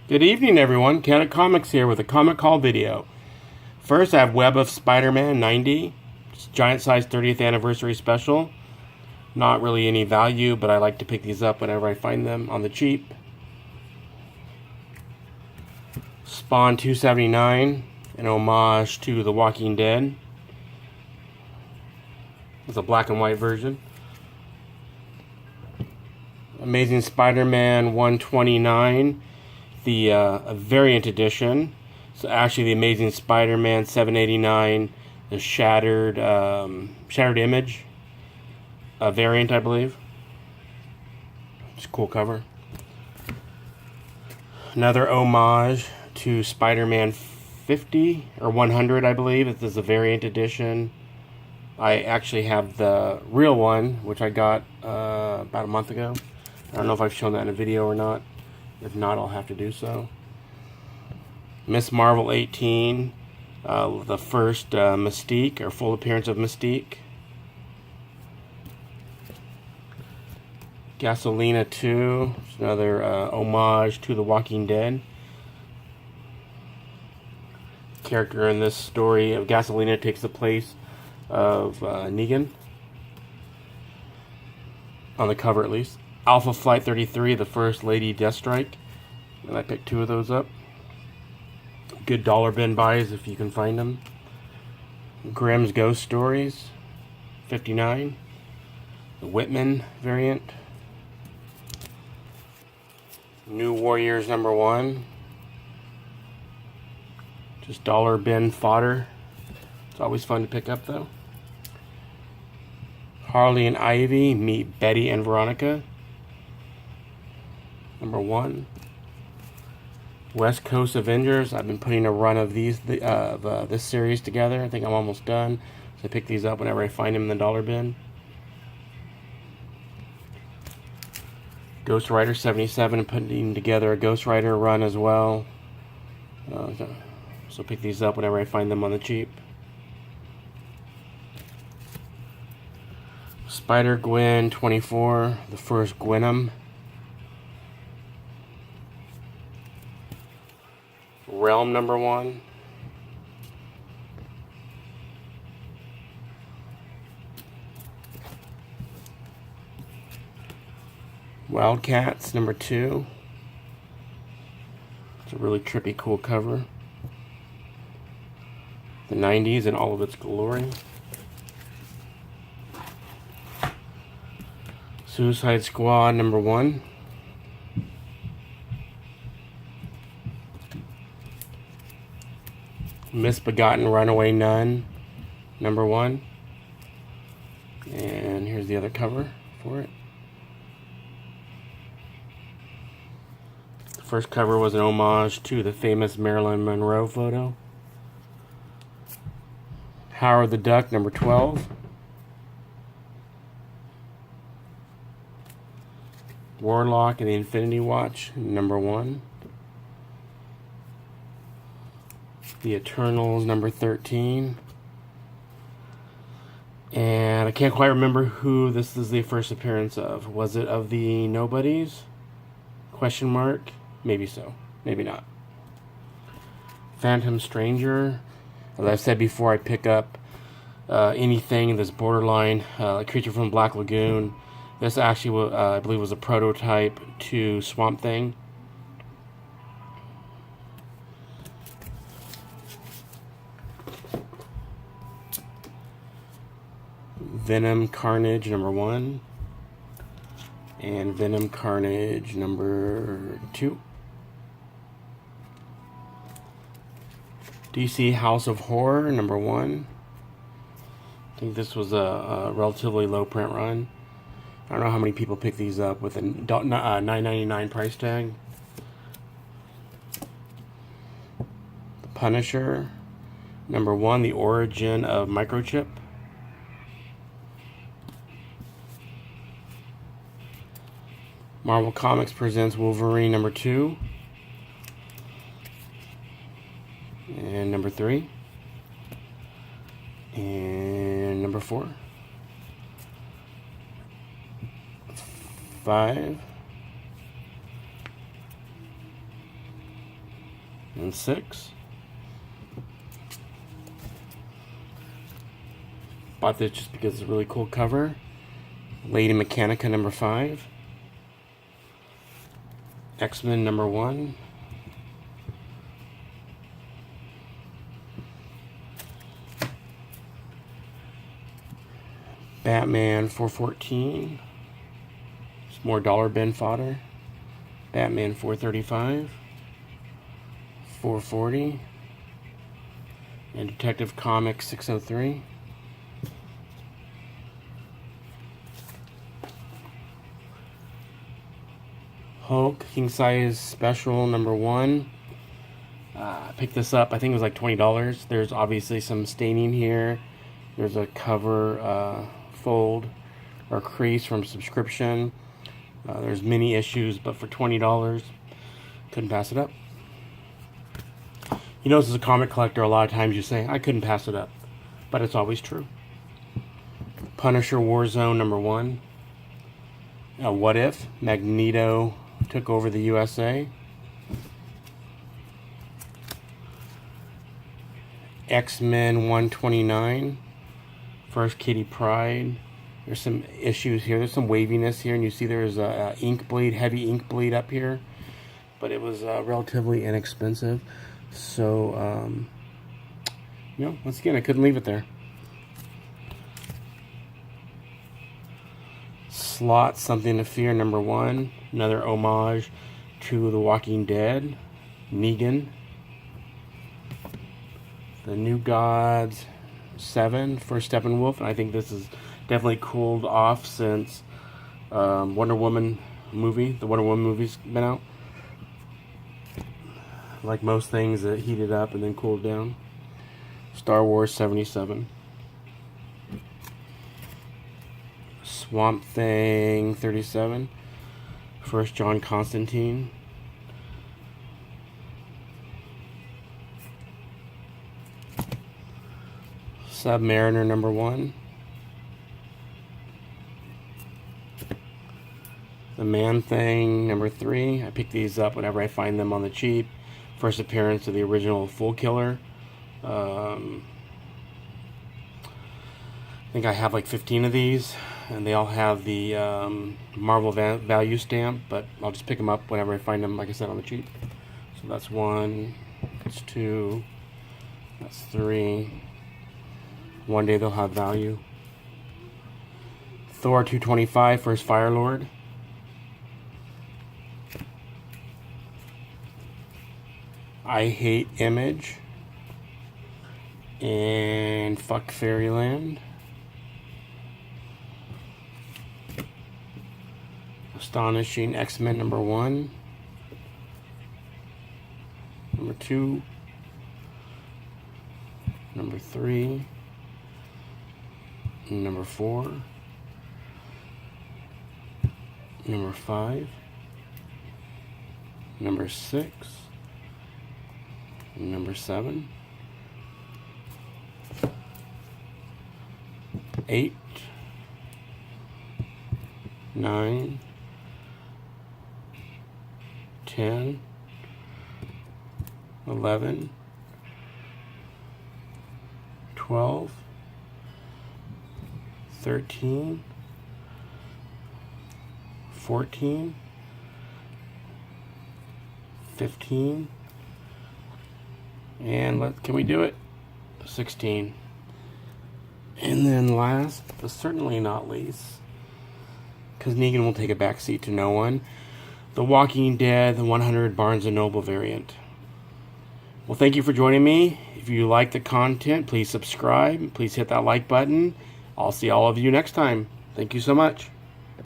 Good evening, everyone. Canon Comics here with a comic haul video. First, I have Web of Spider-Man 90. It's giant size 30th anniversary special. Not really any value, but I like to pick these up whenever I find them on the cheap. Spawn 279, an homage to The Walking Dead. It's a black and white version. Amazing Spider-Man 129, the variant edition. So actually, the Amazing Spider-Man 789, the shattered image variant, I believe. It's a cool cover. Another homage to Spider-Man 50 or 100, I believe. This is a variant edition. I actually have the real one, which I got about a month ago. I don't know if I've shown that in a video or not. If not, I'll have to do so. Miss Marvel 18, the first Mystique, or full appearance of Mystique. Gasolina 2, another homage to The Walking Dead. Character in this story of Gasolina takes the place of Negan. On the cover, at least. Alpha Flight 33, the first Lady Deathstrike. And I picked two of those up. Good dollar bin buys if you can find them. Grimm's Ghost Stories, 59. The Whitman variant. New Warriors #1. Just dollar bin fodder. It's always fun to pick up, though. Harley and Ivy meet Betty and Veronica, #1. West Coast Avengers. I've been putting a run of these this series together. I think I'm almost done. So I pick these up whenever I find them in the dollar bin. Ghost Rider 77. Putting together a Ghost Rider run as well. So pick these up whenever I find them on the cheap. Spider-Gwen 24. The first Gwenom. Realm #1. Wildcats #2. It's a really trippy, cool cover. The 90s in all of its glory. Suicide Squad #1. Misbegotten Runaway Nun #1. And here's the other cover for it. The first cover was an homage to the famous Marilyn Monroe photo. Howard the Duck #12. Warlock and the Infinity Watch #1. The Eternals #13. And I can't quite remember who this is the first appearance of. Was it of the Nobodies? Question mark. Maybe so. Maybe not. Phantom Stranger. As I've said before, I pick up anything that's borderline. Creature from Black Lagoon. This actually, I believe, was a prototype to Swamp Thing. Venom Carnage #1. And Venom Carnage #2. DC House of Horror #1. I think this was a relatively low print run. I don't know how many people pick these up with a $9.99 price tag. The Punisher #1, The Origin of Microchip. Marvel Comics presents Wolverine #2. And #3. And #4. 5. and 6. Bought this just because it's a really cool cover. Lady Mechanica number 5. X-Men number 1. Batman 414. Some more dollar bin fodder. Batman 435. 440. And Detective Comics 603. Hulk King Size Special number 1. I picked this up. I think it was like $20. There's obviously some staining here. There's a cover fold or crease from subscription. There's many issues, but for $20, couldn't pass it up. You know, as a comic collector, a lot of times you say, I couldn't pass it up. But it's always true. Punisher Warzone number 1. What If? Magneto took over the USA. X-Men 129. First Kitty Pryde. There's some issues here. There's some waviness here, and you see there's a ink bleed, heavy ink bleed up here. But it was relatively inexpensive. So, you know, once again, I couldn't leave it there. Slot Something to Fear number 1. Another homage to The Walking Dead. Negan. The New Gods 7 for Steppenwolf. And I think this is definitely cooled off since Wonder Woman movie. The Wonder Woman movie's been out. Like most things, it heated up and then cooled down. Star Wars 77. Swamp Thing 37. First John Constantine. Submariner number 1. The Man Thing number 3. I pick these up whenever I find them on the cheap. First appearance of the original Fool Killer. I think I have like 15 of these, and they all have the Marvel value stamp, but I'll just pick them up whenever I find them, like I said, on the cheap. So that's 1, that's 2, that's 3. One day they'll have value. Thor 225, First Firelord. I Hate Image. And Fuck Fairyland. Astonishing X-Men number 1. Number 2. Number 3. Number 4. Number 5. Number 6. Number 7. 8. 9. 10. 11. 12. 13. 14. 15. And can we do it? 16. And then last, but certainly not least, because Negan will take a backseat to no one, The Walking Dead, the 100 Barnes & Noble variant. Well, thank you for joining me. If you like the content, please subscribe. Please hit that like button. I'll see all of you next time. Thank you so much.